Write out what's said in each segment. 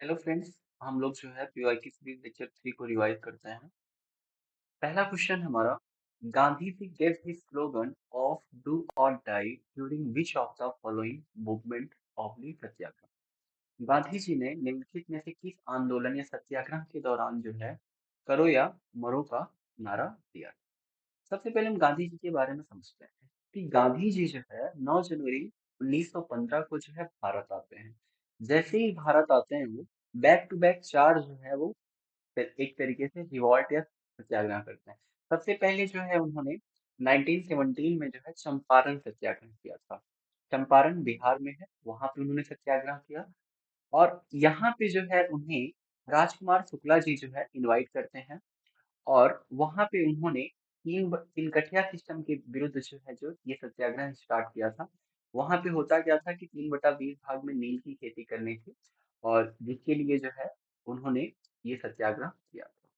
Hello friends. हम लोग जो है पीवाई की सीरीज लेक्चर 3 को रिवाइज करते हैं। पहला क्वेश्चन हमारा, Gandhi ji gave his slogan of do or die during which of the following movement of the सत्याग्रह। गांधी जी ने निम्नलिखित में से किस आंदोलन या सत्याग्रह के दौरान जो है करो या मरो का नारा दिया। सबसे पहले हम गांधी जी के बारे में समझते हैं कि गांधी जी जो है 9 जनवरी 1915 को जो है भारत आते हैं। जैसे ही भारत आते हैं वो बैक टू बैक चार जो है वो फिर एक तरीके से रिवॉल्ट या सत्याग्रह करते हैं। सबसे पहले जो है उन्होंने 1917 में जो है चंपारण सत्याग्रह किया था। चंपारण बिहार में है, वहां पे उन्होंने सत्याग्रह किया। और यहाँ पे जो है उन्हें राजकुमार शुक्ला जी जो है इनवाइट करते हैं। और वहां पे उन्होंने तीन कठिया सिस्टम के विरुद्ध जो है जो ये सत्याग्रह स्टार्ट किया था। वहां पे होता क्या था कि 3/20 भाग में नील की खेती करनी थी, और जिसके लिए जो है उन्होंने ये सत्याग्रह किया था।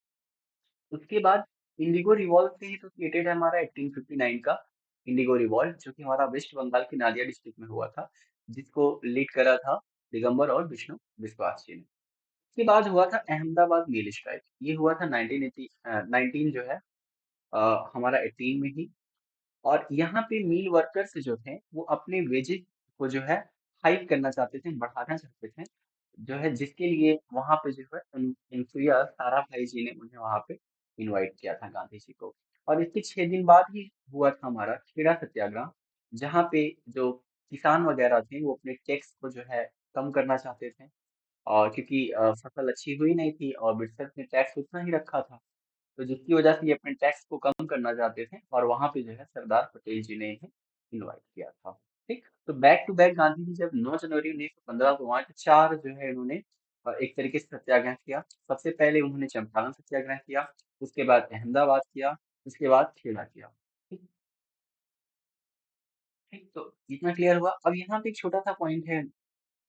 उसके बाद इंडिगो रिवॉल्ट से ही एसोसिएटेड है हमारा 1859 का इंडिगो रिवॉल्ट, जो कि हमारा वेस्ट बंगाल के नादिया डिस्ट्रिक्ट में हुआ था, जिसको लीड करा था दिगंबर और विष्णु विश्वास जी ने। उसके बाद हुआ था अहमदाबाद मील स्ट्राइक। ये हुआ था 1980 19 जो है हमारा 18 में ही। और यहाँ पे मील वर्कर्स जो थे वो अपने वेजेस को जो है हाइक करना चाहते थे, बढ़ाना चाहते थे, जो है जिसके लिए वहां पे जो है इन्फ्लुएंस सारा भाई जी ने उन्हें वहां पे इनवाइट किया था गांधी जी को। और इसके 6 दिन बाद ही हुआ था हमारा खेड़ा सत्याग्रह, जहाँ पे जो किसान वगैरह थे वो अपने टैक्स को जो है कम करना चाहते थे। और क्योंकि फसल अच्छी हुई नहीं थी और ब्रिटिशर्स ने टैक्स उतना ही रखा था, तो जिसकी वजह से ये अपने टैक्स को कम करना चाहते थे, और वहां पे जो है सरदार पटेल जी ने इन्हें इनवाइट किया था। ठीक, तो back to back Gandhi ji जब 9 जनवरी 1915 को वहां चार जो है इन्होंने एक तरीके से सत्याग्रह किया। सबसे पहले उन्होंने चंपारण सत्याग्रह किया, उसके बाद अहमदाबाद किया, उसके बाद खेड़ा किया। ठीक। ठीक, तो इतना क्लियर हुआ। अब यहाँ पे एक छोटा सा पॉइंट है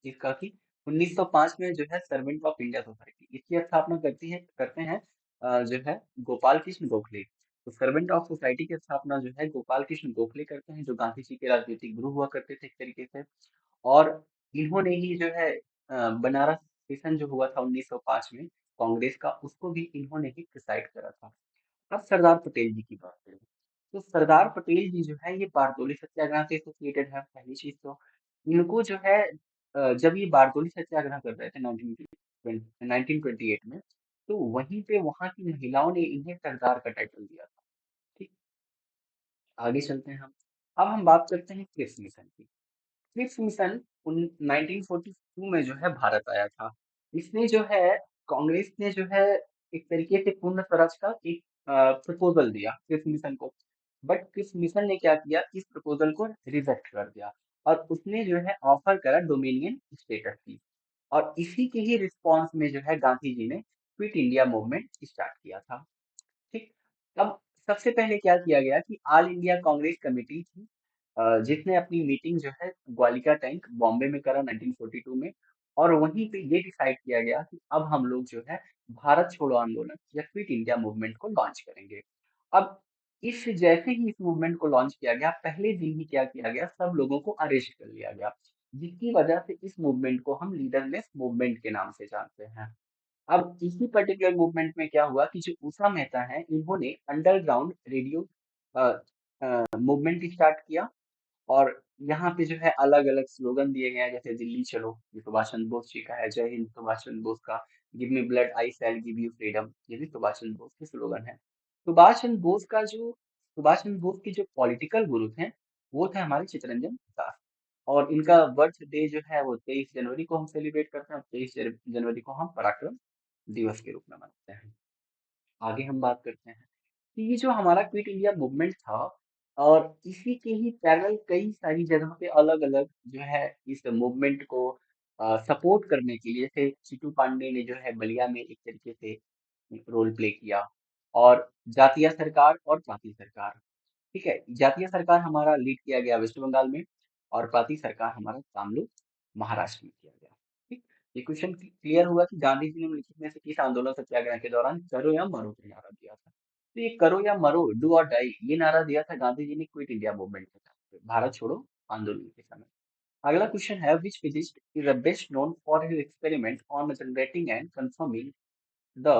इसका कि 1905 में जो है सर्वेंट ऑफ इंडिया सोसाइटी इसकी स्थापना करते हैं जो है गोपाल कृष्ण गोखले। तो सर्वेंट ऑफ सोसाइटी की स्थापना जो है गोपाल कृष्ण गोखले करते हैं, जो गांधी जी के राजनीतिक गुरु हुआ करते थे एक तरीके से। और इन्होंने ही जो है बनारस सेशन जो हुआ था 1905 में कांग्रेस का, उसको भी इन्होंने ही प्रिसाइड करा था। अब सरदार पटेल जी की बात करें, तो सरदार पटेल जी जो है ये बारदोली सत्याग्रह से एसोसिएटेड है, पहली चीज तो। इनको जो है जब ये बारदोली सत्याग्रह कर रहे थे 1928 में, तो वहीं पे वहां की महिलाओं ने इन्हें सरदार का टाइटल दिया था। ठीक, आगे चलते हैं हम। अब हम बात करते हैं क्रिप्स मिशन की। क्रिप्स मिशन 1942 में जो है भारत आया था। इसने जो है कांग्रेस ने जो है एक तरीके से पूर्ण स्वराज का एक प्रपोजल दिया क्रिप्स मिशन को। बट क्रिप्स मिशन ने क्या किया, इस प्रपोजल को रिजेक्ट कर दिया, और उसने जो है ऑफर करा डोमिनियन स्टेटस की। और इसी के ही रिस्पॉन्स में जो है गांधी जी ने क्विट इंडिया मूवमेंट स्टार्ट किया था। ठीक, अब सबसे पहले क्या किया गया कि ऑल इंडिया कांग्रेस कमेटी थी, जिसने अपनी मीटिंग जो है ग्वालिका टैंक बॉम्बे में करा 1942 में। और वहीं पे ये डिसाइड किया गया कि अब हम लोग जो है भारत छोड़ो आंदोलन या क्विट इंडिया मूवमेंट को लॉन्च करेंगे। अब इस जैसे ही इस मूवमेंट को लॉन्च किया गया, पहले दिन ही क्या किया गया, सब लोगों को अरेस्ट कर लिया गया, जिसकी वजह से इस मूवमेंट को हम लीडरलेस मूवमेंट के नाम से जानते हैं। अब इसी पर्टिकुलर मूवमेंट में क्या हुआ कि जो उषा मेहता है, इन्होंने अंडरग्राउंड रेडियो मूवमेंट स्टार्ट किया। और यहाँ पे जो है अलग अलग स्लोगन दिए गए हैं, जैसे दिल्ली चलो, ये सुभाष चंद्र बोस जी का है, जय हिंद सुभाष चंद्र बोस का, give me blood I shell give you freedom, ये भी सुभाष चंद्र बोस के स्लोगन है। सुभाष चंद्र बोस के जो पॉलिटिकल गुरु थे वो थे हमारे चित्तरंजन दास। और इनका बर्थ डे जो है वो 23 जनवरी को हम सेलिब्रेट करते हैं, और 23 जनवरी को हम पराक्रम दिवस के रूप में मनाते हैं। आगे हम बात करते हैं कि ये जो हमारा क्विट इंडिया मूवमेंट था, और इसी के ही पैरेलल कई सारी जगह पे अलग अलग जो है इस मूवमेंट को सपोर्ट करने के लिए, जैसे चिट्टू पांडे ने जो है बलिया में एक तरीके से रोल प्ले किया। और जातीय सरकार और प्रांतीय सरकार, ठीक है, जातीय सरकार हमारा लीड किया गया वेस्ट बंगाल में, और प्रांतीय सरकार हमारा तामिल महाराष्ट्र में किया गया। ठीक, ये क्वेश्चन क्लियर हुआ कि गांधी जी ने निम्नलिखित में से किस आंदोलन सत्याग्रह के दौरान करो या मरो का नारा दिया था। तो ये करो या मरो, डू और डाई, ये नारा दिया था गांधी जी ने क्विट इंडिया मूवमेंट के टाइम पे, भारत छोड़ो आंदोलन के समय। अगला क्वेश्चन है which physicist is the best known for his experiment on generating and confirming the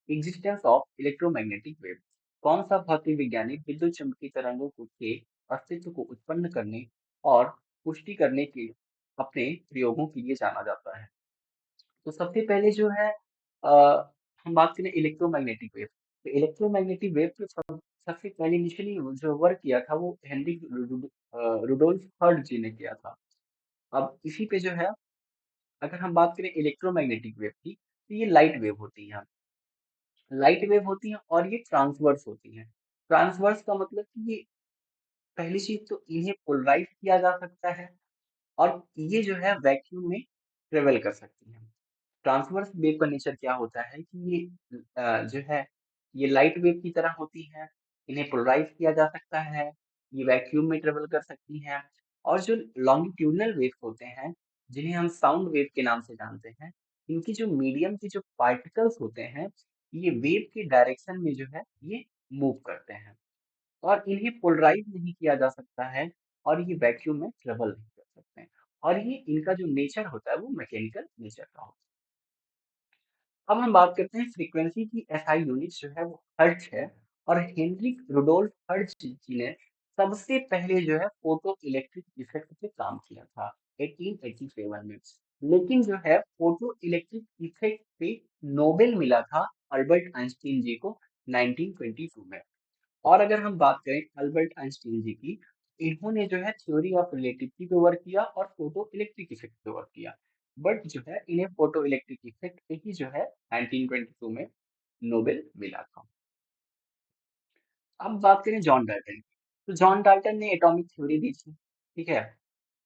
existence of electromagnetic wave. कौन सा भौतिक वैज्ञानिक विद्युत चुम्बकीय तरंगों के अस्तित्व को उत्पन्न करने और पुष्टि करने के अपने प्रयोगों के लिए जाना जाता है? तो सबसे पहले जो है हम बात करें इलेक्ट्रोमैग्नेटिक वेव। तो इलेक्ट्रोमैग्नेटिक वेव के सबसे पहले इनिशियली जो वर्क किया था वो हेनरी रुडोल्फ हर्ट्ज जी ने किया था। अब इसी पे जो है अगर हम बात करें इलेक्ट्रोमैग्नेटिक वेव की तो ये लाइट वेव होती है। लाइट वेव होती है और ये ट्रांसवर्स होती है। ट्रांसवर्स का मतलब कि ये पहली चीज तो इन्हें पोलराइज किया जा सकता है और ये जो है वैक्यूम में ट्रेवल कर सकती है। ट्रांसवर्स वेव का नेचर क्या होता है कि ये जो है ये लाइट वेव की तरह होती है। इन्हें पोलराइज किया जा सकता है। ये वैक्यूम में ट्रेवल कर सकती हैं। और जो लॉन्गिट्यूडनल वेव होते हैं जिन्हें हम साउंड वेव के नाम से जानते हैं, इनकी जो मीडियम की जो पार्टिकल्स होते हैं ये वेव के डायरेक्शन में जो है ये मूव करते हैं और इन्हें पोलराइज नहीं किया जा सकता है और ये वैक्यूम में ट्रेवल नहीं कर सकते हैं और ये इनका जो नेचर होता है वो मैकेनिकल नेचर का होता है। अब हम बात करते हैं फ्रीक्वेंसी की एसआई यूनिट जो है वो हर्ट्ज है और हेनरिक रुडोल्फ हर्ट्ज जी ने सबसे पहले जो है फोटो इलेक्ट्रिक इफेक्ट पे काम किया था 1887 में। लेकिन जो है फोटो इलेक्ट्रिक इफेक्ट पे नोबेल मिला था अल्बर्ट आइंस्टीन जी को 1922 में। और अगर हम बात करें अल्बर्ट आइंस्टीन जी की, इन्होंने जो है थ्योरी ऑफ रिलेटिविटी पे वर्क किया और फोटो इलेक्ट्रिक इफेक्ट पे वर्क किया। बट जो है इन्हें फोटो इलेक्ट्रिक इफेक्ट पे ही जो है 1922 में नोबेल मिला था। अब बात करें जॉन डाल्टन की, तो जॉन डाल्टन ने एटॉमिक थ्योरी दी थी, ठीक है,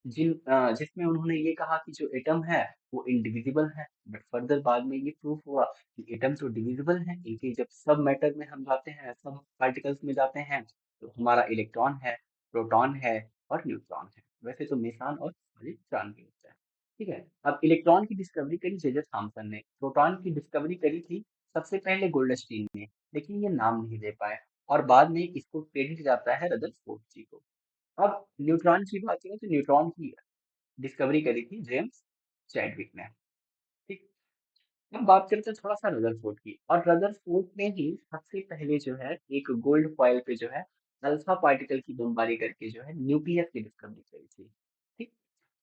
जिसमें उन्होंने ये कहा कि जो एटम है वो इंडिविजिबल है। बट फर्दर बाद में ये प्रूफ हुआ कि एटम तो डिविजिबल है। इनके जब सब मैटर में हम जाते हैं, सब पार्टिकल्स में जाते हैं, तो हमारा इलेक्ट्रॉन है, प्रोटॉन है और न्यूट्रॉन है। वैसे तो मेसान और इलेक्ट्रॉन भी होता है। ठीक है, अब इलेक्ट्रॉन की डिस्कवरी करी जेजर थॉमसन ने, प्रोटॉन की डिस्कवरी करी थी सबसे पहले गोल्डस्टीन ने, लेकिन ये नाम नहीं दे पाए और बाद में इसको क्रेडिट जाता है रदरफोर्ड जी को। अब न्यूट्रॉन की बात करें तो न्यूट्रॉन की डिस्कवरी करी थी जेम्स चैडविक ने। ठीक, अब बात करते हैं थोड़ा सा रदरफोर्ड की, और रदरफोर्ड ने ही सबसे पहले जो है एक गोल्ड फॉइल पे जो है अल्फा पार्टिकल की बमबारी करके जो है न्यूक्लियस की डिस्कवरी करी थी। ठीक,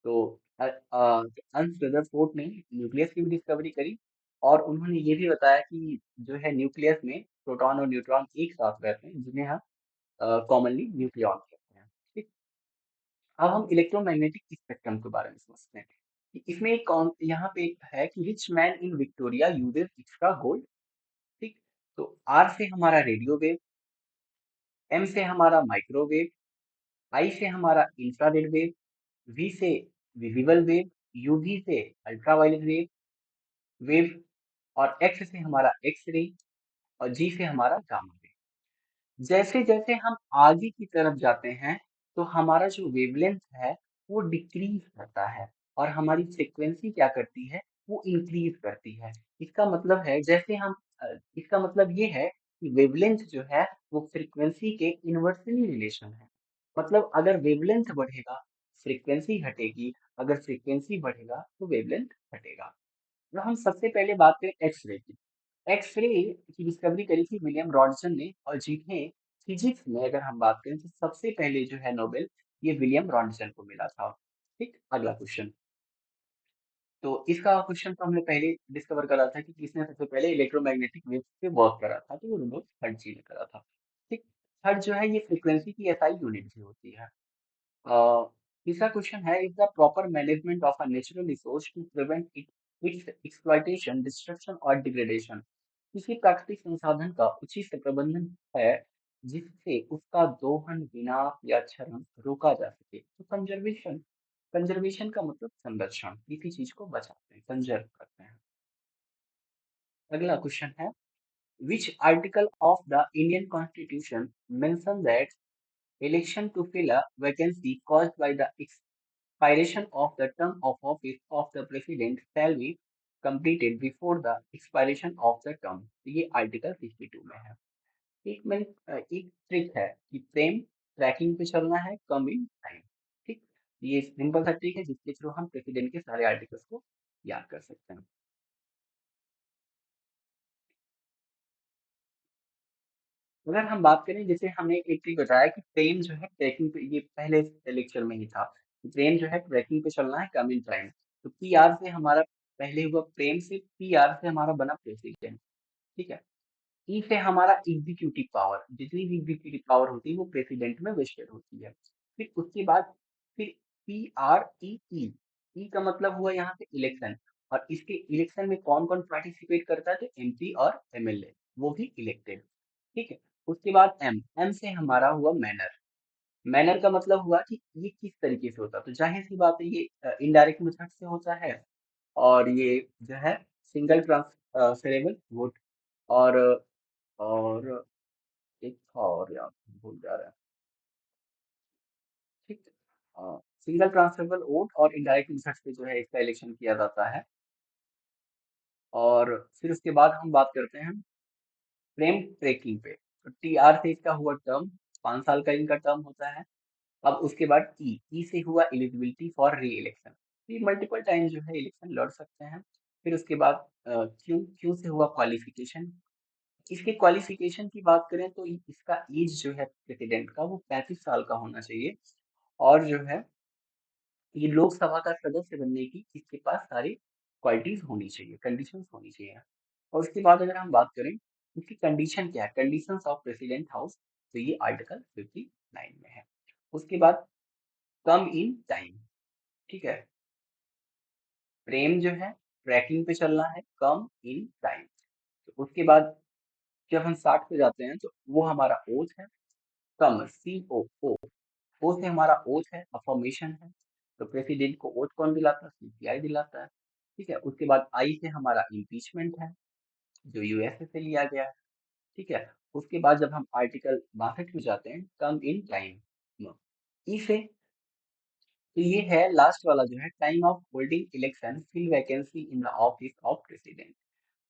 तो अंस रदरफोर्ड ने न्यूक्लियस की भी डिस्कवरी करी और उन्होंने ये भी बताया कि जो है न्यूक्लियस में प्रोटॉन और न्यूट्रॉन एक साथ रहते हैं जिन्हें हम कॉमनली न्यूक्लियॉन कहते हैं। ठीक, अब हम इलेक्ट्रोमैग्नेटिक स्पेक्ट्रम के बारे में समझते हैं कि इसमें एक कौन यहाँ पे एक है कि rich man in Victoria uses extra gold. ठीक, तो आर से हमारा रेडियो वेव, एम से हमारा माइक्रोवेव, आई से हमारा इंफ्रारेड वेव, वी से विजिबल वेव, यूवी से अल्ट्रावायलेट वेव वेव और एक्स से हमारा एक्स रे और जी से हमारा गामा रे। जैसे जैसे हम आगे की तरफ जाते हैं तो हमारा जो वेवलेंथ है वो डिक्रीज करता है और हमारी फ्रीक्वेंसी क्या करती है वो इंक्रीज करती है। इसका मतलब है जैसे हम इसका मतलब ये है कि वेवलेंथ जो है वो फ्रीक्वेंसी के इन्वर्सली रिलेशन है। मतलब अगर वेवलेंथ बढ़ेगा फ्रीक्वेंसी घटेगी, अगर फ्रीक्वेंसी बढ़ेगा तो वेवलेंथ घटेगा। तो हम सबसे पहले बात करें एक्सरे की। एक्सरे की डिस्कवरी करी थी विलियम रॉडसन ने और जिन्हें फिजिक्स में अगर हम बात करें तो सबसे पहले जो है नोबेल ये विलियम रॉडसन को मिला था। ठीक, अगला क्वेश्चन। तो इसका क्वेश्चन तो हमने पहले डिस्कवर करा था कि किसने सबसे पहले इलेक्ट्रोमैग्नेटिक वेव पे वर्क करा था, तो वो रुडोल्फ हर्ट्ज जी ने करा था। ठीक, हर्ट्ज जो है ये फ्रीक्वेंसी की एसआई यूनिट भी होती है। तीसरा क्वेश्चन है is the proper management of a natural resource to prevent its exploitation destruction और डिग्रेडेशन। किसी प्राकृतिक संसाधन का उचित से प्रबंधन है जिससे उसका दोहन विनाश या क्षरण रोका जा सके, तो कंजर्वेशन। कंजर्वेशन का मतलब संरक्षण, किसी चीज को बचाते हैं, कंजर्व करते हैं। अगला क्वेश्चन है which article of the Indian constitution mention that election to fill a vacancy caused by the expiration of the term of office of the president shall be completed before the expiration of the term। ये article 62 में है। एक trick है कि प्रेम trekking पे चलना है, कम in time. ठीक, ये सिंपल सा ट्रिक है जिसके थ्रू हम प्रेसिडेंट के सारे आर्टिकल्स को याद कर सकते हैं। अगर हम बात करें, जैसे हमने एक चीज बताया कि ट्रेन जो है ट्रैकिंग पे, ये पहले लेक्चर में ही था, ट्रेन जो है ट्रैकिंग पे चलना है, कम इन टाइम। तो पी आर से हमारा पहले हुआ, प्रेम से पी आर से हमारा बना प्रेसिडेंट। ठीक है। ई से हमारा एग्जीक्यूटिव पावर, जितनी भी एग्जीक्यूटिव पावर होती है वो प्रेसिडेंट में वेस्टेड होती है। फिर उसके बाद फिर पी आर ई ई, ई का मतलब हुआ यहाँ पे इलेक्शन, और इसके इलेक्शन में कौन कौन पार्टिसिपेट करता है, तो एमपी और एमएलए, वो भी इलेक्टेड। ठीक है। उसके बाद एम, एम से हमारा हुआ मैनर। मैनर का मतलब हुआ कि ये किस तरीके से होता है, तो जाहिर सी बात है ये इनडायरेक्ट मेथड से होता है, और ये जो है सिंगल ट्रांसफरेबल वोट, और और एक था और यार, भूल जा रहा है। ठीक है। सिंगल ट्रांसफरेबल वोट और इनडायरेक्ट मेथड से जो है इसका इलेक्शन किया जाता है। और फिर उसके बाद हम बात करते हैं फ्रेम ट्रैकिंग पे। तो टी आर से इसका हुआ टर्म, 5 साल का इनका टर्म होता है। अब उसके बाद ई से हुआ एलिजिबिलिटी फॉर री इलेक्शन, ये मल्टीपल टाइम जो है इलेक्शन लड़ सकते हैं। फिर उसके बाद क्यू, क्यू से हुआ क्वालिफिकेशन। इसके क्वालिफिकेशन की बात करें तो इसका एज जो है प्रेसिडेंट का वो 35 साल का होना चाहिए, और जो है ये लोकसभा का सदस्य बनने की इसके पास सारी क्वालिटीज होनी चाहिए, कंडीशंस होनी चाहिए। और उसके बाद अगर हम बात करें इसकी कंडीशन क्या है, कंडीशंस ऑफ प्रेसिडेंट हाउस, तो ये आर्टिकल 59 में है। उसके बाद कम इन टाइम। ठीक है। प्रेम जो है ट्रैकिंग पे चलना है, कम इन टाइम। तो उसके बाद जब हम 60 पे जाते हैं तो वो हमारा ओथ है, कम, सी ओ ओ, ओ से हमारा ओथ है, अफर्मेशन है। तो प्रेसिडेंट को ओथ कौन दिलाता है, सीपीआई दिलाता है। ठीक है। उसके बाद आई से हमारा इम्पीचमेंट है, जो यूएसए से लिया गया है। ठीक है। उसके बाद जब हम आर्टिकल 62 में जाते हैं, कम इन टाइम, ई से, तो ये है लास्ट वाला जो है time of holding election fill vacancy in the office of president.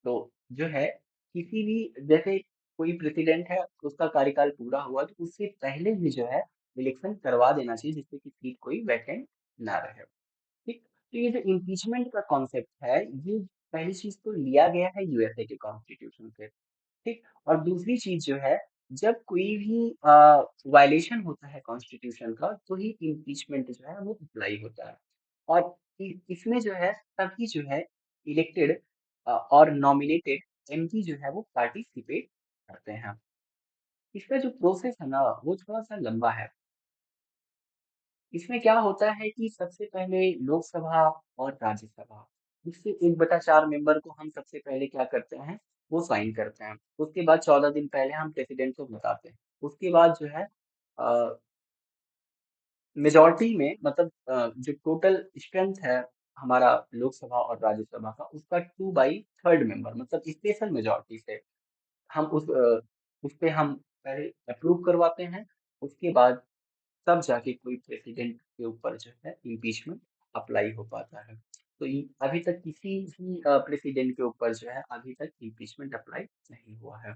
तो जो है किसी भी, जैसे कोई प्रेसिडेंट है उसका कार्यकाल पूरा हुआ तो उससे पहले भी जो है इलेक्शन करवा देना चाहिए, जिससे कि सीट कोई वैकेंट ना रहे। ठीक। तो ये जो इम्पीचमेंट का कॉन्सेप्ट है, ये पहली चीज तो लिया गया है यूएसए के कॉन्स्टिट्यूशन से। ठीक। और दूसरी चीज जो है, जब कोई भी वायलेशन होता है कॉन्स्टिट्यूशन का, तो ही इम्पीचमेंट जो है वो अप्लाई होता है। और इसमें जो है तभी जो है इलेक्टेड और नॉमिनेटेड एमपी जो है वो पार्टिसिपेट करते हैं। इसका जो प्रोसेस है ना वो थोड़ा सा लंबा है। इसमें क्या होता है कि सबसे पहले लोकसभा और राज्यसभा, इससे 1/4 मेंबर को हम सबसे पहले क्या करते हैं, वो साइन करते हैं। उसके बाद 14 दिन पहले हम प्रेसिडेंट को बताते हैं। उसके बाद जो है मेजोरिटी में, मतलब जो टोटल स्ट्रेंथ है हमारा लोकसभा और राज्यसभा का, उसका 2/3 मेंबर, मतलब स्पेशल मेजोरिटी से हम उस पे हम पहले अप्रूव करवाते हैं। उसके बाद तब जाके कोई प्रेसिडेंट के ऊपर जो है इम्पीचमेंट अप्लाई हो पाता है। तो अभी तक किसी भी प्रेसिडेंट के ऊपर जो है अभी तक इम्पीचमेंट अप्लाई नहीं हुआ है।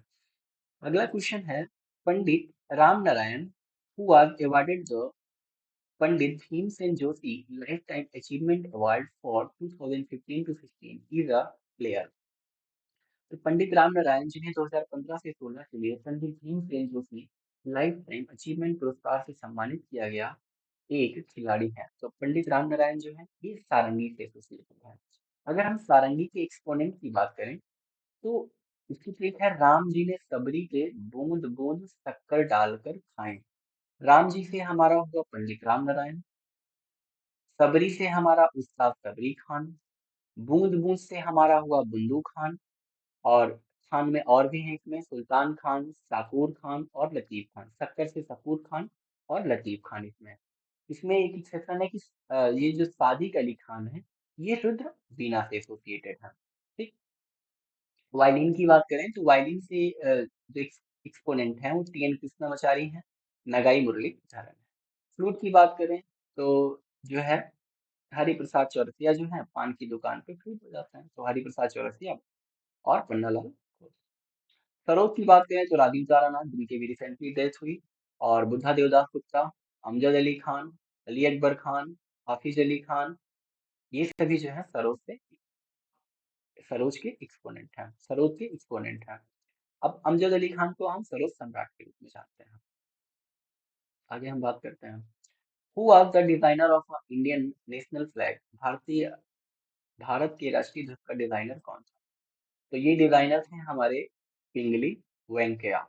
अगला क्वेश्चन है, Pandit Ram Narayan who was awarded the Pandit Bhimsen Joshi lifetime achievement award for 2015 to 16 is a player. तो पंडित राम नारायण जिन्हें 2015 से 16 के लिए Pandit Bhimsen Joshi lifetime achievement पुरस्कार से सम्मानित किया गया एक खिलाड़ी है। तो पंडित राम नारायण जो है ये सारंगी से एसोसिएटेड है। अगर हम सारंगी के एक्सपोनेंट की बात करें तो इसकी ट्रिक है, राम जी ने सबरी के बूंद बूंद शक्कर डालकर खाए। राम जी से हमारा हुआ पंडित राम नारायण, सबरी से हमारा उस्ताद सबरी खान, बूंद बूंद से हमारा हुआ बुंदू खान, और खान में और भी हैं, इसमें सुल्तान खान, शाकूर खान और लतीफ खान, शक्कर से शकूर खान और लतीफ खान। इसमें इसमें एक एक्सेप्शन है कि ये जो सादिक अली खान है ये रुद्र वीणा से एसोसिएटेड है। ठीक। वायलिन की बात करें तो वायलिन से जो एक्सपोनेंट है वो टी एन कृष्णामाचारी हैं, नगाई मुरलीधरन है। फ्लूट की बात करें तो जो है हरि प्रसाद चौरसिया जो है पान की दुकान पे फ्लूट बजाते हैं, तो हरि प्रसाद चौरसिया और पन्नालाल घोष। सरोज की बात करें तो राजीव तारानाथ, जिनकी भी रिसेंटली डेथ हुई, और बुद्धा देवदास गुप्ता, अमजद अली खान, अली अकबर खान, हाफिज अली खान, ये सभी जो है सरोज के एक्सपोनेंट हैं। अब अमजद अली खान को हम सरोज सम्राट के रूप में जानते हैं। आगे हम बात करते हैं, who was the designer of Indian national flag, Bharat के राष्ट्रीय ध्वज का डिजाइनर कौन था? तो ये डिजाइनर थे हमारे पिंगली वेंकैया।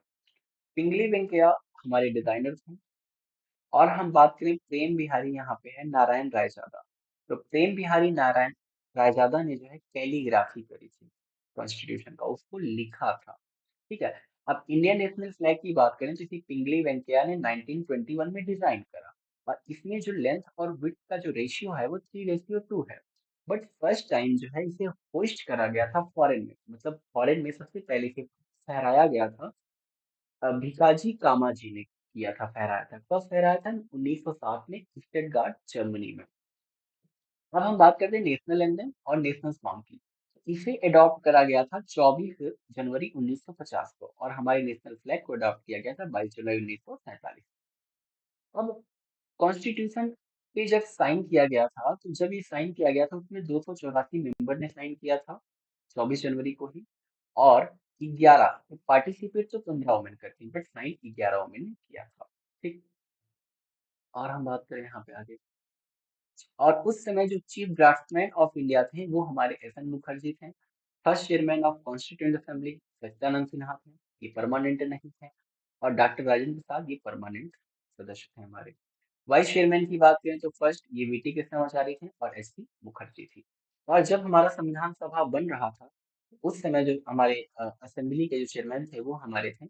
पिंगली वेंकैया हमारे डिजाइनर थे। और हम बात करें प्रेम बिहारी, यहाँ पे है नारायण रायजादा। तो प्रेम बिहारी नारायण रायजादा ने जो है कैलीग्राफी करी थी कॉन्स्टिट्यूशन का, उसको लिखा था। ठीक है। अब इंडियन नेशनल फ्लैग की बात करें तो इसे पिंगली वेंकैया ने 1921 में डिजाइन करा। और इसमें जो लेंथ और विड्थ का जो रेशियो है वो 3:2 है। बट फर्स्ट टाइम जो है इसे होस्ट करा गया था फॉरेन में, मतलब फॉरेन में सबसे पहले से फहराया गया था। भिकाजी कामाजी ने किया था, फहराया था। कब फहराया था? 1907 में स्टटगार्ट जर्मनी में। अब हम बात करते हैं नेशनल एंथम और नेशनल सॉन्ग की। इसे अडॉप्ट करा गया था 24 जनवरी 1950 को, और हमारे नेशनल फ्लैग को अडॉप्ट किया गया था 22 जुलाई 1947। अब कॉन्स्टिट्यूशन पे जब साइन किया गया था, तो जब ये साइन किया गया था उसमें 284 मेंबर ने साइन किया था 24 जनवरी को ही। और 11 पार्टिसिपेट तो 15 वुमेन करती, बट साइन 11 वुमेन ने किया था। ठीक। और हम बात करें यहाँ पे आगे, और उस समय जो चीफ ड्राफ्टमैन ऑफ इंडिया थे वो हमारे एस एन मुखर्जी थे। First chairman of constituent assembly Sachchidananda Sinha थे, ये परमानेंट नहीं थे। और डॉक्टर राजेंद्र प्रसाद ये परमानेंट सदस्य थे हमारे। वाइस चेयरमैन की बात करें तो फर्स्ट ये वीटी कृष्णाचार्य थे और एस पी मुखर्जी थी। और जब हमारा संविधान सभा बन रहा था, उस समय जो हमारे असेंबली के जो चेयरमैन थे वो हमारे थे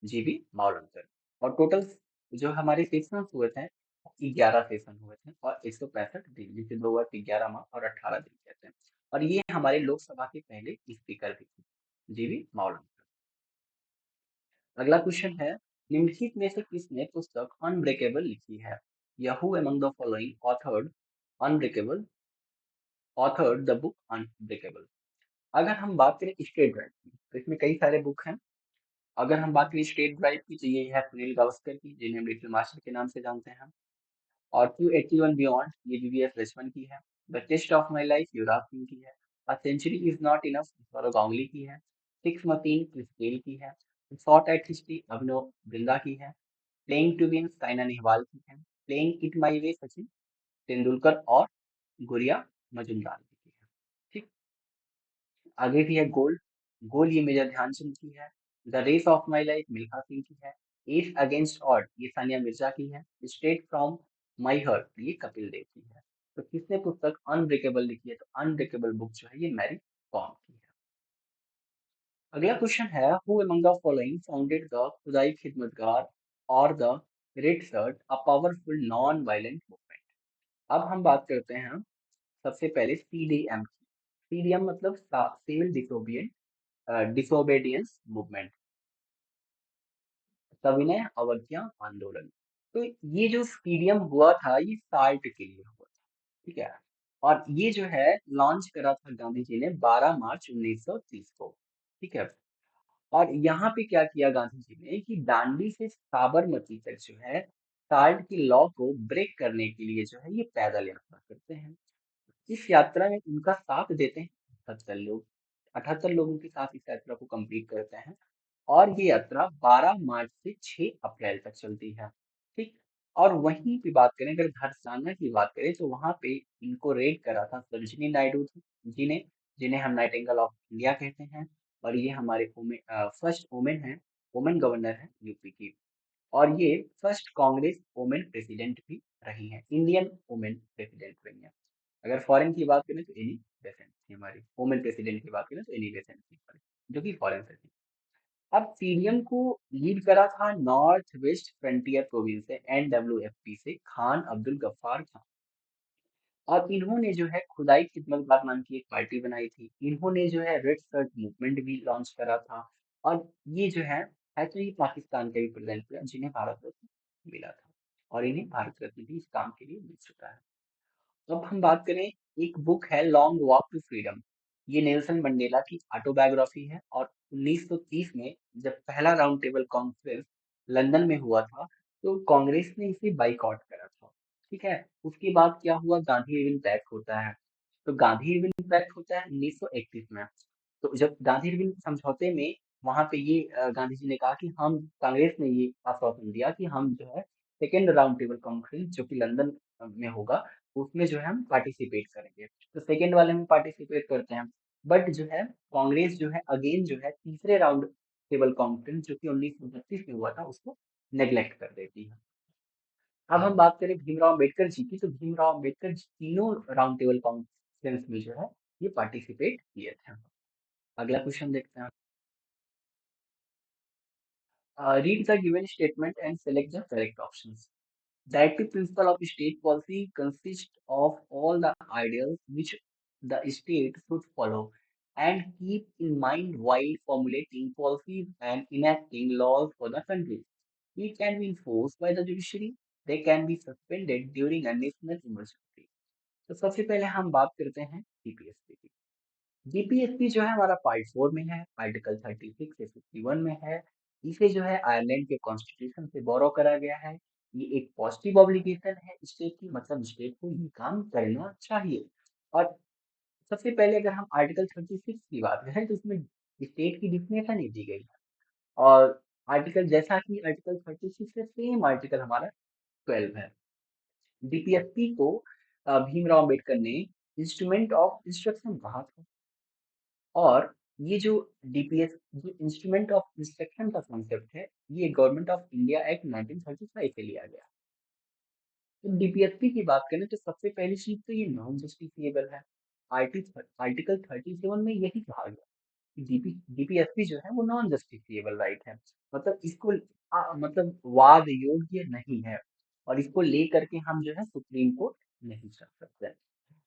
जीबी मावलंकर। और टोटल जो हमारे सेशंस हुए थे, 11 सेशन हुए थे और 165 दिन, जिसे 2 वर्ष 11 माह और 18 दिन कहते हैं। और ये हमारे लोकसभा के पहले स्पीकर भी थे, जीबी मावलंकर। अगला क्वेश्चन है, निम्नलिखित में से किसने पुस्तक अनब्रेकेबल लिखी है? Yahoo among the following unbreakable authored the book unbreakable. अगर हम बात करें स्टेट ड्राइव की, तो इसमें कई सारे बुक हैं। अगर हम बात करें स्टेट ड्राइव की, तो ये है सुनील गावस्कर की, जिन्हें हम लिटिल मास्टर के नाम से जानते हैं। और 281 बियॉन्ड ये बीबीएस लक्ष्मण की है। The test of my life Yuvraj Singh की है। A century is not enough Sourav Ganguly की है। सिक्स मशीन क्रिस गेल की है। शॉर्ट एट हिस्ट्री अभिनव बिंदा की है। Playing to win Saina Nehwal की है। Playing it my way Sachin Tendulkar और गुड़िया मजुमदार की है। ठीक। आगे भी है गोल। गोल ये मेजर ध्यानचंद की है। The race of my life Milkha Singh की है। एस अगेंस्ट ऑड ये सानिया मिर्जा की है। स्ट्रेट फ्रॉम माई हर्ट ये कपिल देव की है। तो किसने पुस्तक अनब्रेकेबल लिखी है? तो अनब्रेकेबल बुक जो है ये मैरी कॉम की है। अगला क्वेश्चन है, who among the following founded the खुदाई खिदमतगार और the red shirt a powerful non violent movement. अब हम बात करते हैं सबसे पहले सीडीएम की। सीडीएम मतलब सिविल डिसोबीडियंस मूवमेंट, सविनय अवज्ञा आंदोलन। तो ये जो सीडीएम हुआ था ये साल्ट के लिए हुआ था। ठीक है। और ये जो है लॉन्च करा था गांधी जी ने 12 मार्च 1930 को। ठीक है। और यहाँ पे क्या किया गांधी जी ने कि दांडी से साबरमती तक जो है साल्ट की लॉ को ब्रेक करने के लिए जो है ये पैदल यात्रा करते हैं। इस यात्रा में उनका साथ देते हैं 78 लोग। 78 लोगों के साथ इस यात्रा को कंप्लीट करते हैं। और ये यात्रा 12 मार्च से 6 अप्रैल तक चलती है। ठीक। और वहीं पे बात करें, अगर धरसाना की बात करें, तो वहां पे इनको रेड करा था सरोजिनी नायडू जी ने, जिन्हें हम नाइटिंगेल ऑफ इंडिया कहते हैं। और ये हमारे फर्स्ट वुमेन है, वुमेन गवर्नर है यूपी की। और ये फर्स्ट कांग्रेस वुमेन प्रेसिडेंट भी रही है, इंडियन वुमेन प्रेसिडेंट रही है। अगर फॉरेन की बात करें तो एनी बेसेंट थी हमारी, वुमेन प्रेसिडेंट की बात करें तो एनी बेसेंट थी हमारी, जो कि फॉरेन से थी। अब सीरियम को लीड करा था नॉर्थ वेस्ट फ्रंटियर प्रोविंस से, एनडब्ल्यूएफपी से खान अब्दुल गफ्फार खान। और इन्होंने जो है खुदाई खिदमतगार नाम की एक पार्टी बनाई थी। इन्होंने जो है रेड शर्ट मूवमेंट भी लॉन्च करा था। और ये जो है तो ये पाकिस्तान का भी प्रेजेंट किया, जिन्हें भारत रत्न मिला था। और इन्हें भारत रत्न भी इस काम के लिए मिल चुका है। तो अब हम बात करें, एक बुक है लॉन्ग वॉक टू फ्रीडम। ये नेल्सन मंडेला की ऑटोबायोग्राफी है। और 1930 में जब पहला राउंड टेबल कॉन्फ्रेंस लंदन में हुआ था, तो कांग्रेस ने इसे बाइकआउट करा था। ठीक है। उसके बाद क्या हुआ, गांधी इरविन पैक्ट होता है। तो गांधी इरविन पैक्ट होता है 1931 में। तो जब गांधी इरविन समझौते में वहां पे ये गांधी जी ने कहा कि हम, कांग्रेस ने ये आश्वासन दिया कि हम जो है सेकेंड राउंड टेबल कॉन्फ्रेंस जो कि लंदन में होगा, उसमें जो है हम पार्टिसिपेट करेंगे। तो सेकेंड वाले में पार्टिसिपेट करते हैं। बट जो है कांग्रेस जो है अगेन जो है तीसरे राउंड टेबल कॉन्फ्रेंस जो कि 1932 में हुआ था उसको नेग्लेक्ट कर देती है। अब हम बात करें भीमराव अम्बेडकर जी की, तो भीमराव अम्बेडकर जी तीनों राउंड टेबल कॉन्फ्रेंस में जो है ये पार्टिसिपेट किए थे। अगला क्वेश्चन देखते हैं। Read the given statement and select the correct options. The active principle of state policy consists of all the ideals which the state should follow and keep in mind while formulating policies and enacting laws for the country. It can be enforced by the judiciary. They can be suspended during a national emergency. तो सबसे पहले हम बात करते हैं GPSC की। GPSC जो है हमारा पार्ट 4 में है, आर्टिकल 36 से 51 में है। इसे जो है आयरलैंड के कॉन्स्टिट्यूशन से बोरो करा गया है। ये एक पॉजिटिव ऑब्लिगेशन है स्टेट की, मतलब स्टेट को ये काम करना चाहिए। और सबसे पहले अगर हम आर्टिकल 36 की बात करें तो उसमें स्टेट की डिफिनेशन ही दी गई है। और आर्टिकल जैसा कि आर्टिकल 36 से सेम आर्टिकल हमारा 12 है। डीपीएसपी को भीमराव अम्बेडकर ने इंस्ट्रूमेंट ऑफ इंस्ट्रक्शन कहा था। और ये जो डीपीएस जो इंस्ट्रूमेंट ऑफ इंस्ट्रक्शन का कॉन्सेप्ट है, ये गवर्नमेंट ऑफ इंडिया एक्ट 1935 से लिया गया। तो डीपीएसपी की बात करें तो सबसे पहली चीज तो ये नॉन जस्टिफिएबल है। आर्टिकल 37 में यही कहा गया कि डीपीएसपी जो है वो नॉन जस्टिफिएबल राइट है। मतलब इसको मतलब वाद योग्य नहीं है, और इसको लेकर के हम जो है सुप्रीम कोर्ट नहीं जा सकते।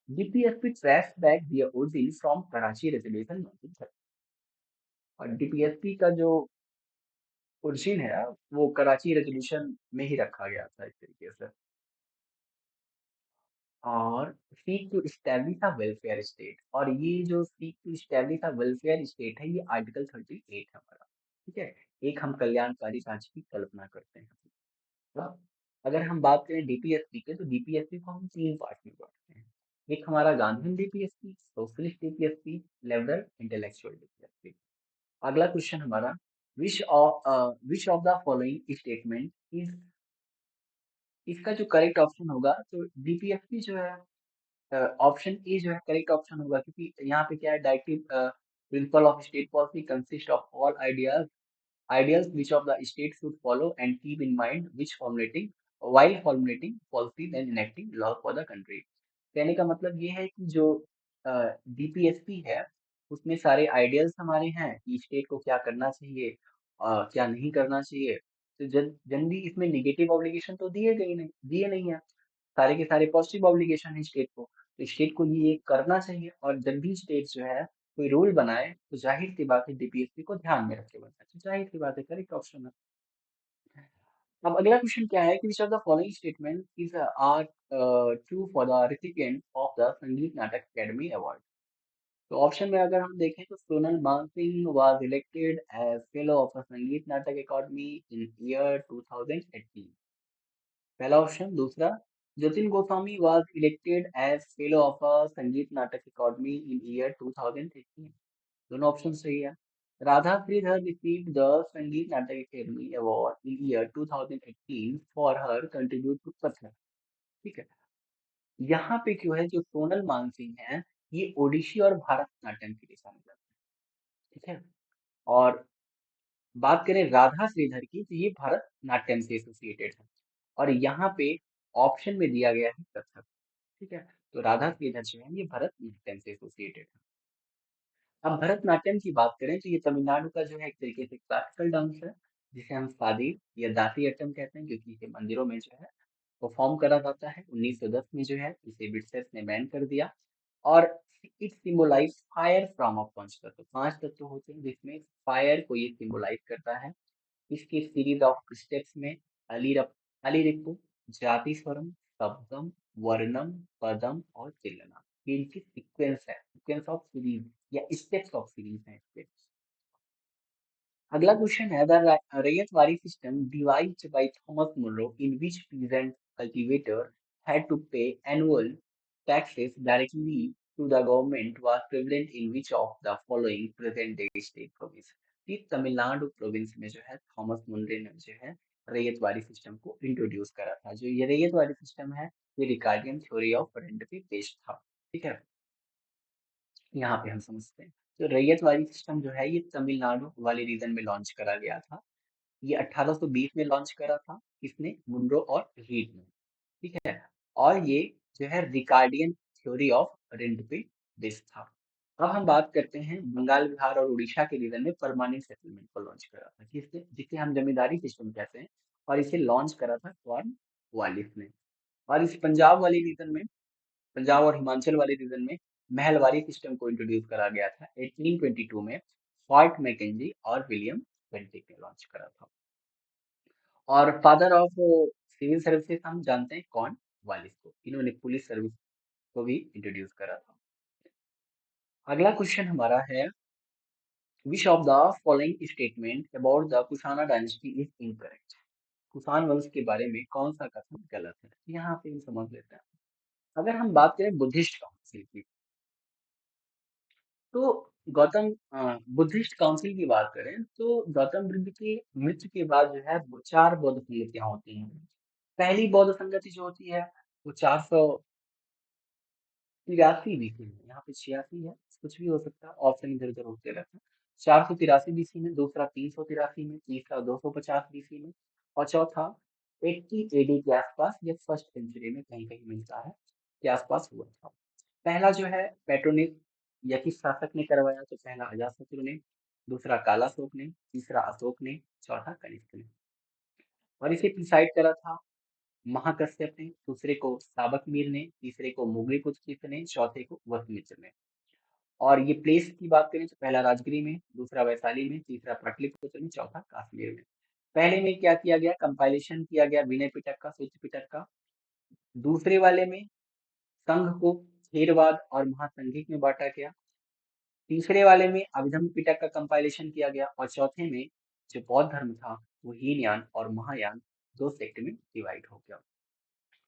DPSP trace back their origin from Karachi resolution 1930। और डीपीएसपी का जो ओरिजिन है वो कराची रेजोल्यूशन में ही रखा गया था एक तरीके से। और seek to establish a welfare state, और ये जो seek to establish a welfare state है ये आर्टिकल 38 है हमारा। ठीक है। एक हम कल्याणकारी राज्य की कल्पना करते हैं। तो अगर हम बात करें डीपीएसपी के, तो डीपीएसपी को हम तीन पार्ट में बांटते हैं। एक हमारा Gandhian DPSP, socialist DPSP, liberal intellectual DPSP. अगला क्वेश्चन हमारा, विच of the following statement is, इसका जो करेक्ट ऑप्शन होगा तो डीपीएसपी जो है ऑप्शन ए जो है करेक्ट ऑप्शन होगा, क्योंकि यहाँ पे क्या है, directive principle of state policy consist of all ideals which of the state should follow and keep in mind which formulating while formulating policies and enacting law for the country। कहने का मतलब ये है कि जो डीपीएसपी है उसमें सारे आइडियल्स हमारे हैं कि स्टेट को क्या करना चाहिए, क्या नहीं करना चाहिए। तो जनरली इसमें निगेटिव ऑब्लिगेशन तो दिए नहीं है, सारे के सारे पॉजिटिव ऑब्लिगेशन है स्टेट को। तो स्टेट को ये करना चाहिए, और जब भी स्टेट जो है कोई रूल बनाए तो जाहिर सी बात है डीपीएसपी को ध्यान में रख के बनना चाहिए। जाहिर सी बात है, करेक्ट ऑप्शन है। अब अगला क्वेश्चन क्या है कि which of the following statement is are true for the recipient of the Sangeet Natak academy award. तो ऑप्शन में अगर हम देखें तो Sonal Mansingh was elected as fellow of the Sangeet Natak Akademi in year 2018, पहला ऑप्शन। दूसरा, Jatin Goswami was elected as fellow of a Sangeet Natak Akademi in year 2018, दोनों option सही है। Radha Shridhar received the Sangeet Natak academy award in year 2018 for her contribute to Kathak. ठीक है। यहाँ पे क्यों है, जो सोनल मानसिंह है ये ओडिशी और भारतनाट्यम की दिशा में जाते हैं। ठीक है। और बात करें राधा श्रीधर की, तो ये भरतनाट्यम से एसोसिएटेड है। और यहाँ पे ऑप्शन में दिया गया है कथक। ठीक है। तो राधा श्रीधर जो है ये भरतनाट्यम से एसोसिएटेड है। अब भरतनाट्यम की बात करें तो ये तमिलनाडु का जो है एक तरीके से क्लासिकल डांस है, जिसे हम शादी या दासी अट्टम कहते हैं, क्योंकि इसे मंदिरों में जो है परफॉर्म करा जाता है। 1910 में जो है इसे ब्रिटिशर्स ने बैन कर दिया। और it symbolise fire from of पंच तत्व, पांच तत्व होते हैं जिसमें फायर को ये सिंबलाइज करता है। इसकी सीरीज ऑफ स्टेप्स में अलीरप अलीरिप्पु, जाति स्वरम, शब्दम, वर्णम, पदम और चिल्लना, ये इनकी सीक्वेंस है, सीक्वेंस ऑफ सीरीज या स्टेप्स ऑफ सीरीज है इसके। अगला क्वेश्चन है, the ryotwari system devised by Thomas Munro in which peasant cultivator had to pay annual taxes directly to the government was prevalent in which of the following present day state province? कि Tamil Nadu province में जो है Thomas मुनरे ने जो है ryotwari system को introduce करा था। जो ये रैयतवाड़ी सिस्टम है ये रिकार्डियन थ्योरी ऑफ रेंट पे बेस्ड था। ठीक है, यहाँ पे हम समझते हैं। तो रैयतवाड़ी सिस्टम जो है ये तमिलनाडु वाले रीजन में लॉन्च करा गया था। ये 1820 में लॉन्च करा था किसने? मुनरो और रीड ने। ठीक है, और ये जो है रिकार्डियन थ्योरी ऑफ रेंट पे बेस्ड था। अब हम बात करते हैं बंगाल, बिहार और उड़ीसा के रीजन में परमानेंट सेटलमेंट को लॉन्च करा था किसने? जिसे हम जमींदारी सिस्टम कहते हैं, और इसे लॉन्च करा था कॉर्नवालिस ने। और इस पंजाब वाले रीजन में, पंजाब और हिमाचल वाले रीजन में महलवारी सिस्टम को इंट्रोड्यूस करा गया था 1822 में फॉर्ट मैकेंजी और विलियम बेंटिक ने लॉन्च करा था। और फादर ऑफ सिविल सर्विसेज हम जानते हैं कौन? वालिस को। इन्होंने पुलिस सर्विस को भी इंट्रोड्यूस करा था। अगला क्वेश्चन हमारा है विच of the following statement about the Kushana dynasty is incorrect? Kushan वंश के बारे में कौन सा कथन गलत है? यहाँ पे हम समझ लेते हैं। अगर हम बात करें बुद्धिस्ट काउंसिल की, तो बुद्धिस्ट काउंसिल की बात करें तो गौतम बुद्ध की मृत्यु के बाद जो है वो 4 बौद्ध संगतियां होती हैं। पहली बौद्ध संगति जो होती है वो 483 BC में, यहाँ पे 86 है, कुछ भी हो सकता है, ऑप्शन इधर उधर होते रहते हैं। 483 BC में, दूसरा 383 में, तीसरा 250 BC में, और चौथा 80 AD के आसपास या फर्स्ट सेंचुरी में कहीं कहीं मिलता है के आसपास हुआ था। पहला जो है पेट्रोनिक या किस शासक ने करवाया? तो पहला अजातशत्रु ने, दूसरा कालाशोक ने, तीसरा अशोक ने, चौथा कनिष्क ने। और इसे प्रिसाइड करा था महाकश्यप ने, दूसरे को साबक मीर ने, तीसरे को मुगली ने, चौथे को वसुमित्र ने। और ये प्लेस की बात करें तो पहला राजगिरी में, दूसरा वैशाली में, तीसरा पाटलिपुत्र में, चौथा काश्मीर में। पहले में क्या किया गया? कंपाइलेशन किया गया विनय पिटक का, सूत्र पिटक का। दूसरे वाले में संघ को थेरवाद और महासंघिक में बांटा गया। तीसरे वाले में अभिधम्म पिटक का कंपाइलेशन किया गया, और चौथे में जो बौद्ध धर्म था वो हीनयान और महायान दो सेक्ट में डिवाइड हो गया।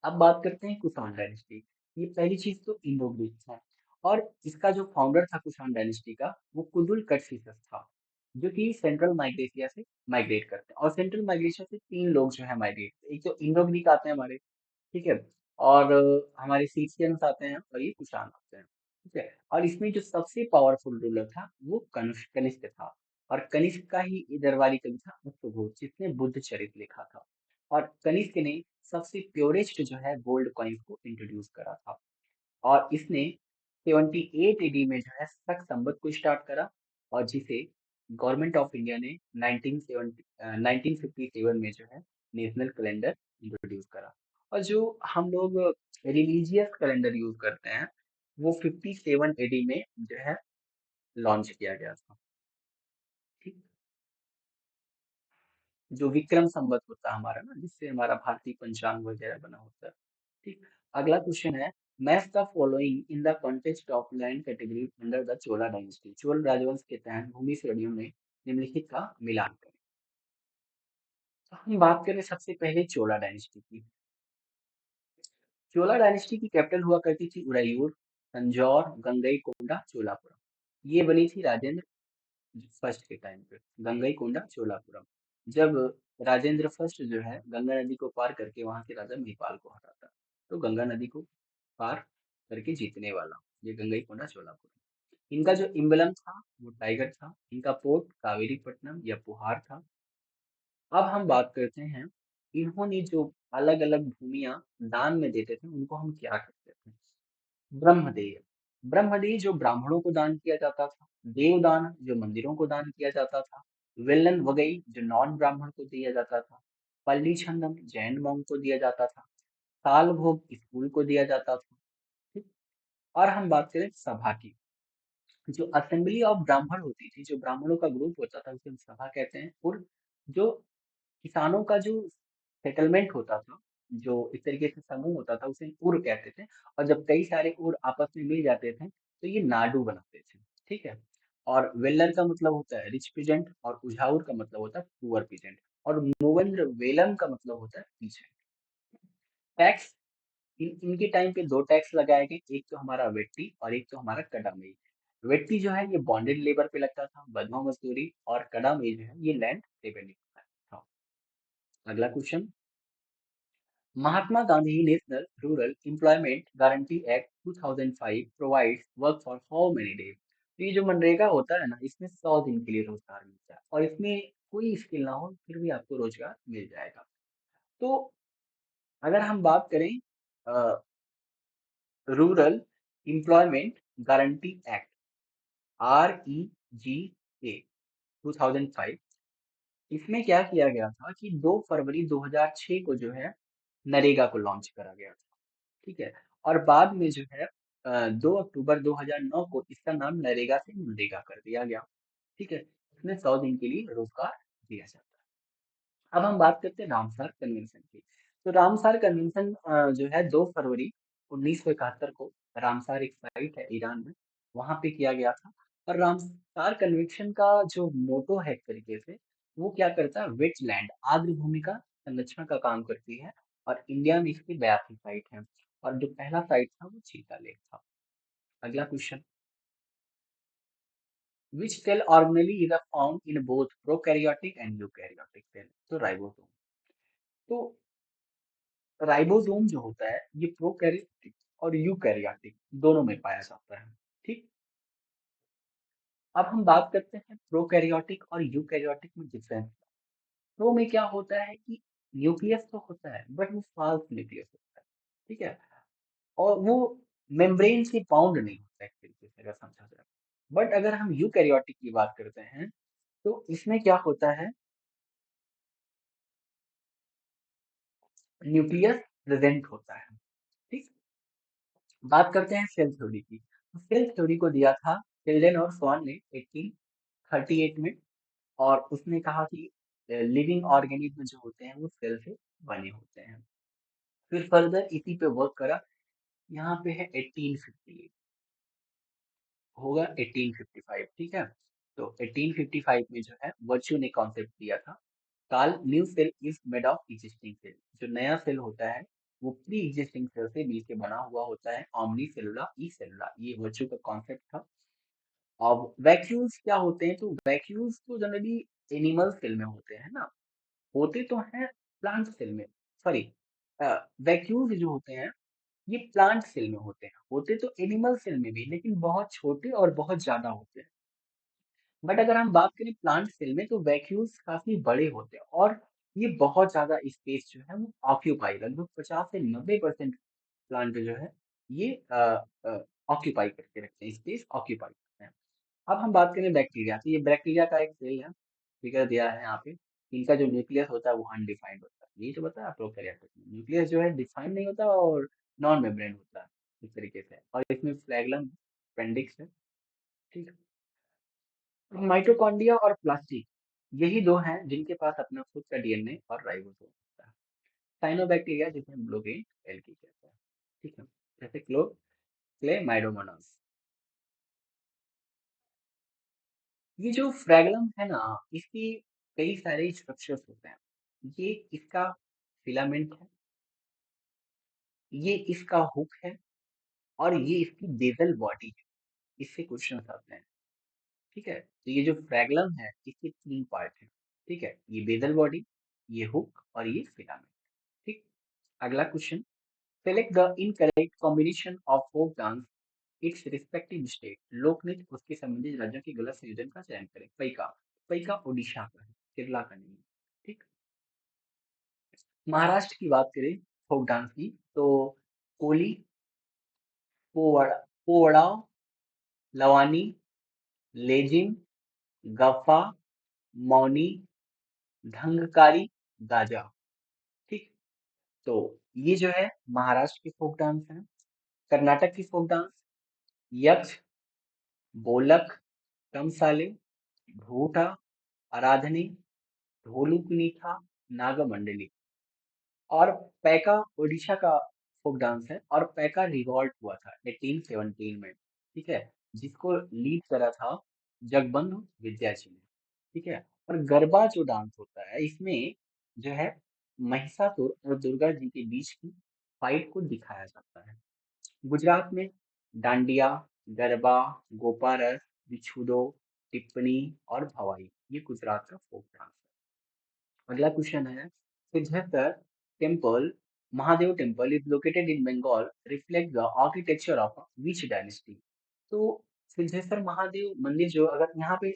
अब बात करते हैं कुषाण डायनेस्टी। ये पहली चीज तो इंडो ग्रीक है, और इसका जो फाउंडर था कुषाण डायनेस्टी का वो कुदुल कटफिसस था, जो कि सेंट्रल माइग्रेशिया से माइग्रेट करते हैं। और सेंट्रल माइग्रेशिया से 3 लोग जो है माइग्रेट, एक तो इंडो ग्रीक आते हैं हमारे, ठीक है, और हमारे सीसियंस आते हैं, और ये कुषाण आते हैं। ठीक है, और इसमें जो सबसे पावरफुल रूलर था वो कनिष्क था, और कनिष्क का ही इधर वाली कवि था अश्वघोष, जिसने बुद्ध चरित्र लिखा था। और कनिष्क ने सबसे प्योरेस्ट जो है गोल्ड कॉइन्स को इंट्रोड्यूस करा था, और इसने 78 एडी में जो है शक संवत को स्टार्ट करा, और जिसे गवर्नमेंट ऑफ इंडिया ने 1957 में जो है नेशनल कैलेंडर इंट्रोड्यूस करा। और जो हम लोग रिलीजियस कैलेंडर यूज करते हैं वो 57 एडी में जो है लॉन्च किया गया था। ठीक, जो विक्रम संवत होता है हमारा ना, जिससे हमारा भारतीय पंचांग वगैरह बना होता है। ठीक, अगला क्वेश्चन है match the following in the context of land category under the Chola dynasty. Chola राजवंश के तहत भूमि श्रेणियों में निम्नलिखित का मिलान करें। तो हम बात करें सबसे पहले चोला डायनेस्टी की। चोला डायनेस्टी की कैपिटल हुआ करती थी उड़ायूर, तंजौर, गंगईकोंडा, चोलापुरम। ये बनी थी राजेंद्र फर्स्ट के टाइम पे, गंगईकोंडा चोलापुरम। जब राजेंद्र फर्स्ट जो है गंगा नदी को पार करके वहां से राजा महिपाल को हराता, तो गंगा नदी को पार करके जीतने वाला ये गंगईकोंडा चोलापुरम। इनका जो इम्बलम था वो टाइगर था। इनका पोर्ट कावेरीपट्टनम या पुहार था। अब हम बात करते हैं इन्होंने जो अलग अलग भूमियां दान में देते थे उनको हम क्या कहते थे? ब्रह्मदेय। ब्रह्मदेय जो ब्राह्मणों को दान किया जाता था, देवदान जो मंदिरों को दान किया जाता था, विल्लन वगई जो नॉन ब्राह्मण को दिया जाता था, पल्ली छंदम जैन मॉन्क को दिया जाता था, साल भोग स्कूल को दिया जाता था। ठीक? और हम बात करें सभा की, जो असेंबली ऑफ ब्राह्मण होती थी, जो ब्राह्मणों का ग्रुप होता था उसे हम सभा कहते हैं। और जो किसानों का जो सेटलमेंट होता था, जो इस तरीके से समूह होता था उसे उर कहते थे। और जब कई सारे उर आपस में मिल जाते थे तो ये नाडू बनाते थे। ठीक है, और वेल्लर का मतलब होता है रिच पीजेंट, और उझाउर का मतलब होता है पुअर पीजेंट, और मूवेंद्र वेलम का मतलब होता है पीजेंट। टैक्स इनके टाइम पे दो टैक्स लगाए गए, एक तो हमारा वेट्टी और एक तो हमारा कडामई। वेट्टी जो है ये बॉन्डेड लेबर पे लगता था, बंधुआ मजदूरी, और कडामई जो है ये लैंड रेवेन्यू था। अगला question, Mahatma Gandhi national rural employment guarantee act 2005 provides work for how many days. तो ये जो मनरेगा होता है ना, इसमें 100 दिन के लिए रोजगार मिलता है, और इसमें कोई स्किल ना हो फिर भी आपको रोजगार मिल जाएगा। तो अगर हम बात करें rural employment guarantee act, REGA 2005, इसमें क्या किया गया था कि 2 फरवरी 2006 को जो है नरेगा को लॉन्च करा गया था। ठीक है, और बाद में जो है 2 अक्टूबर 2009 को इसका नाम नरेगा से मनरेगा कर दिया गया। ठीक है, इसमें 100 दिन के लिए रोजगार दिया जाता है। अब हम बात करते हैं रामसार कन्वेंशन की। तो रामसार कन्वेंशन जो है 2 फरवरी 1971 को, रामसार एक साइट है ईरान में, वहां पे किया गया था। और रामसार कन्वेंशन का जो मोटो है एक तरीके से, वो क्या करता है, वेटलैंड आर्द्र भूमि का संरक्षण का काम करती है। और इंडिया में इसकी 82 साइट है, और जो पहला साइट था वो चीता लेक था। अगला question, which cell organelle is found in both prokaryotic and eukaryotic cell? तो राइबोसोम। तो राइबोसोम जो होता है ये प्रोकैरियोटिक और यूकैरियोटिक दोनों में पाया जाता है। ठीक, अब हम बात करते हैं प्रोकैरियोटिक और यूकैरियोटिक में डिफरेंस। प्रो में क्या होता है कि न्यूक्लियस तो होता है बट वो फाल्स न्यूक्लियस होता है। ठीक है, और वो मेम्ब्रेन से बाउंड नहीं होता है एक तरीके से, अगर समझा जाए। बट अगर हम यूकैरियोटिक की बात करते हैं तो इसमें क्या होता है, न्यूक्लियस प्रेजेंट होता है। ठीक, बात करते हैं सेल थ्योरी की। तो सेल थ्योरी को दिया था शेल्डन और स्वान ने 1838 में, और उसने कहा कि लिविंग ऑर्गेनिज्म जो होते हैं वो सेल से बने होते हैं। फिर फर्दर इसी पे वर्क करा, यहाँ पे है 1858, होगा 1855। ठीक है, तो 1855 में जो है वर्च्यू ने कॉन्सेप्ट दिया था, call new cell is made of existing cell. जो नया सेल होता है वो प्री एग्जिस्टिंग सेल से मिलकर बना हुआ होता है, ऑमनी सेलुला ई सेलुला, ये वर्च्यू का कॉन्सेप्ट था। अब वैक्यूल्स क्या होते हैं, तो वैक्यूल्स तो जनरली एनिमल सेल में होते हैं ना, होते तो हैं प्लांट सेल में, सॉरी, वैक्यूल्स जो होते हैं ये प्लांट सेल में होते हैं, होते तो एनिमल सेल में भी लेकिन बहुत छोटे और बहुत ज्यादा होते हैं। बट अगर हम बात करें प्लांट सेल में तो वैक्यूल्स काफी बड़े होते हैं, और ये बहुत ज्यादा स्पेस जो है वो ऑक्यूपाई, लगभग 50 से 90% प्लांट जो है ये ऑक्यूपाई करके रखते हैं, स्पेस ऑक्यूपाई करते हैं। अब हम बात करें बैक्टीरिया, तो ये बैक्टीरिया का एक सेल है, फिगर दिया है यहाँ पे। इनका जो न्यूक्लियस होता है वो अनडिफाइंड होता है, ये जो बताया प्रोकैरियोटिक में न्यूक्लियस जो है डिफाइंड नहीं होता और नॉन मेम्ब्रेन होता है इस तरीके से, और इसमें फ्लैगलम अपेंडिक्स है। ठीक है, माइटोकॉन्ड्रिया और प्लास्टिक, यही दो हैं जिनके पास अपना खुद का डीएनए और राइबोसोम होता है। साइनोबैक्टीरिया जिसे हम ब्लूग्रेन एल्गी कहते हैं। ठीक है, जैसे क्लेमाइडोमोनास। ये जो फ्रैगलम है ना, इसकी कई सारे स्ट्रक्चर्स होते हैं। ये इसका फिलामेंट है, ये इसका हुक है, और ये इसकी बेसल बॉडी है। इससे क्वेश्चन आते हैं। ठीक है, तो ये जो फ्रैगलम है इसके 3 पार्ट हैं। ठीक है, ये बेसल बॉडी, ये हुक और ये फिलामेंट। ठीक, अगला question, select the incorrect combination of folk dance its respective state. लोक नृत्य उसके संबंधित राज्यों के गलत संयोजन का चयन करें। पैका, पैका उड़ीसा का है, केरला का नहीं है। ठीक, महाराष्ट्र की बात करें फोक डांस की, तो कोली, पोवड़ा, पोवड़ाव, लवानी, लेजिम, गफा, मौनी, धंगकारी, गाजा। ठीक, तो ये जो है महाराष्ट्र की फोक डांस है। कर्नाटक की फोक डांस, यक्ष, बोलक, कमसाले, भूटा, आराधनी, ढोलू कुनीठा, नागमंडली। और पैका ओडिशा का फोक डांस है, और पैका रिवॉल्ट हुआ था 1817 में। ठीक है, जिसको लीड करा था जगबंधु विद्या जी ने। ठीक है, और गरबा जो डांस होता है इसमें जो है महिषासुर और दुर्गा जी के बीच की फाइट को दिखाया जाता है। गुजरात में डांडिया, गरबा, गोपारस, बिछुडो, टिप्पणी और भवाई ये गुजरात का फोक डांस है। अगला क्वेश्चन है Siddheshwar temple Mahadev temple is located in Bengal reflect the architecture of which dynasty. तो सिद्धेश्वर महादेव मंदिर जो अगर यहाँ पे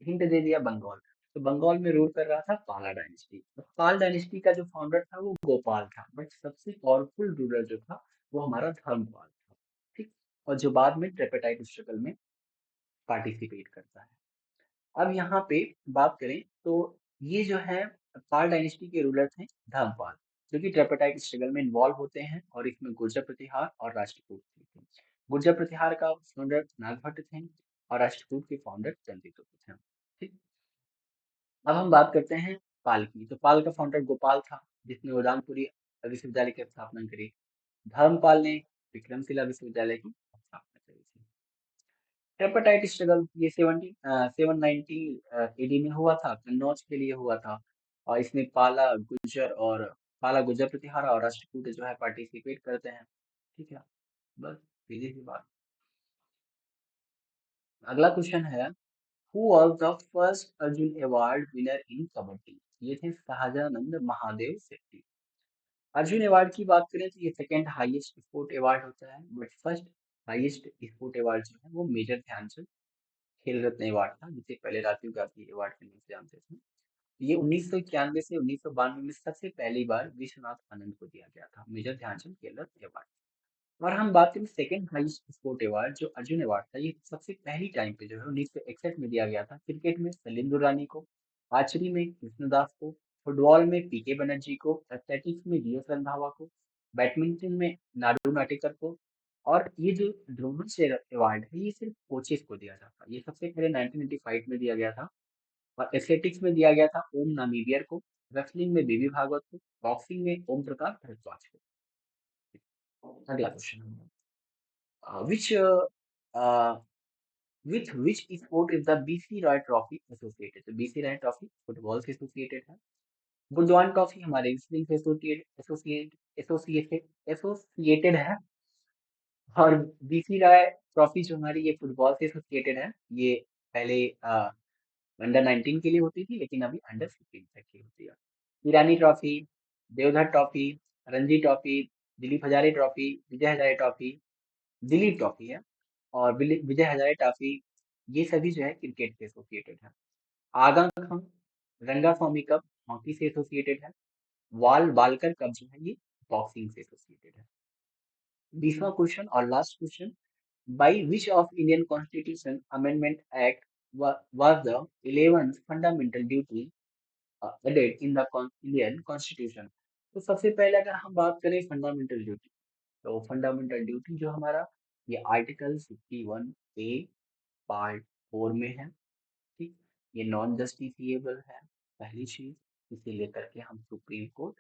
हिंट दे दिया बंगाल, तो बंगाल में रूल कर रहा था पाला डायनेस्टी। तो पाल डायनेस्टी का जो फाउंडर था वो गोपाल था, बट सबसे पावरफुल रूलर जो था वो हमारा धर्मपाल था। ठीक। और जो बाद में ट्रिपेटाइट स्ट्रगल में पार्टिसिपेट करता है। अब यहाँ पे बात करें तो ये जो है पाल डायनेस्टी के रूलर थे धर्मपाल, जो कि ट्रिपेटाइट स्ट्रगल में इन्वॉल्व होते हैं और इसमें गुर्जर प्रतिहार और राष्ट्रकूट थे। गुर्जर प्रतिहार का फाउंडर नागभट्ट थे और राष्ट्रकूट के फाउंडर चंद्रगुप्त थे। ठीक। अब हम बात करते हैं पाल की। तो पाल का फाउंडर गोपाल था, जिसने उदानपुरी विश्वविद्यालय की स्थापना करी। धर्मपाल ने विक्रमशिला विश्वविद्यालय की स्थापना करी थी। ट्रिपेटाइट स्ट्रगल ये 790 एडी में हुआ था, कन्नौज के लिए हुआ था। और इसमें पाला गुर्जर प्रतिहारा और राष्ट्रकूट जो है पार्टिसिपेट करते हैं। ठीक है, बस सीधी सी बात। अगला क्वेश्चन है who was the first Arjun award winner in kabaddi. ये थे शाहजानंद महादेव शेट्टी। अर्जुन अवार्ड की बात करें तो ये सेकंड हाईएस्ट स्पोर्ट अवार्ड होता है, but first highest sport award जो है वो मेजर ध्यानचंद खेल रत्न अवार्ड था, जिसे पहले राजीव गांधी अवार्ड के नाम से जानते थे। ये 1991 से 1992 में सबसे पहली बार विश्वनाथ आनंद को दिया गया था, मेजर ध्यानचंद खेल रत्न अवार्ड। और हम बात करें सेकंड हाईएस्ट स्पोर्ट अवार्ड जो अर्जुन अवार्ड था, ये सबसे पहली टाइम पे जो है 1961 में दिया गया था। क्रिकेट में शैलेंद्र रानी को, आर्चरी में कृष्णदास को, फुटबॉल में पीके बनर्जी को, एथलेटिक्स में वीएस रंधावा को, बैडमिंटन में नाडू नाटेकर को। और ये जो ड्रोमस अवार्ड है ये सिर्फ कोचेस को दिया जाता है। ये सबसे पहले 1985 में दिया गया था। और एथलेटिक्स में दिया गया था ओम नामीबियर को, रेसलिंग में बीबी भागवत को, बॉक्सिंग में ओम प्रकाश भारद्वाज को। अगला question which with which sport is the BC Roy Trophy associated? तो BC Roy Trophy फुटबॉल से एसोसिएटेड है। बुर्जुआन ट्रॉफी हमारे रेसलिंग से एसोसिएटेड है। और बीसी राय ट्रॉफी जो हमारी ये फुटबॉल से एसोसिएटेड है। ये पहले अंडर 19 के लिए होती थी, लेकिन अभी अंडर 15 तक की होती है। Irani trophy, Deodhar trophy, Ranji trophy, Dilip Hazare trophy, Vijay Hazare trophy, Dilip trophy है और विजय हजारे ट्रॉफी, ये सभी जो है क्रिकेट से एसोसिएटेड है। आगा खम रंगा स्वामी कप हॉकी से एसोसिएटेड है। वाल बालकर कप जो है ये बॉक्सिंग से एसोसिएटेड है। 20वां क्वेश्चन और last question, by which of Indian constitution amendment act was the 11th fundamental duty added in the Indian Constitution। तो सबसे पहले अगर हम बात करें फंडामेंटल ड्यूटी, तो फंडामेंटल ड्यूटी जो हमारा ये आर्टिकल 51 ए पार्ट 4 में है। ठीक। ये नॉन जस्टिफिएबल है, पहली चीज, इसे लेकर के हम सुप्रीम कोर्ट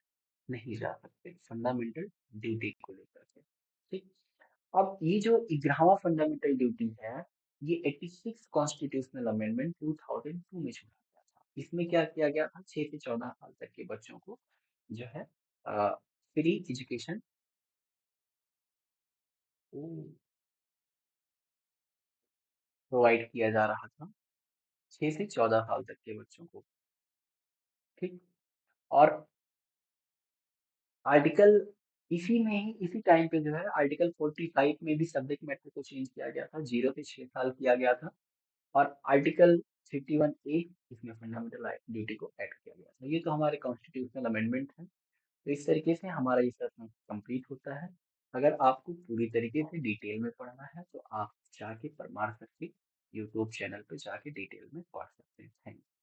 नहीं जा सकते फंडामेंटल ड्यूटी को लेकर के। ठीक। अब ये जो 11वां फंडामेंटल ड्यूटी है, ये 86 कॉन्स्टिट्यूशनल अमेंडमेंट 2002 में छोड़ा गया था। इसमें क्या किया गया था, 6 से 14 साल तक के बच्चों को जो है फ्री एजुकेशन प्रोवाइड किया जा रहा था, 6 से 14 साल तक के बच्चों को। ठीक। और आर्टिकल इसी में ही इसी टाइम पे जो है आर्टिकल 45 में भी सब्जेक्ट मैटर को चेंज किया गया था, 0 से 6 साल किया गया था। और आर्टिकल 51 ए इसमें फंडामेंटल ड्यूटी को ऐड किया गया था। ये तो हमारे कॉन्स्टिट्यूशनल अमेंडमेंट है। तो इस तरीके से हमारा ये सेशन कंप्लीट होता है। अगर आपको पूरी तरीके से डिटेल में पढ़ना है तो आप जाके परमार सर के यूट्यूब चैनल पे जाके डिटेल में पढ़ सकते हैं। Thank you.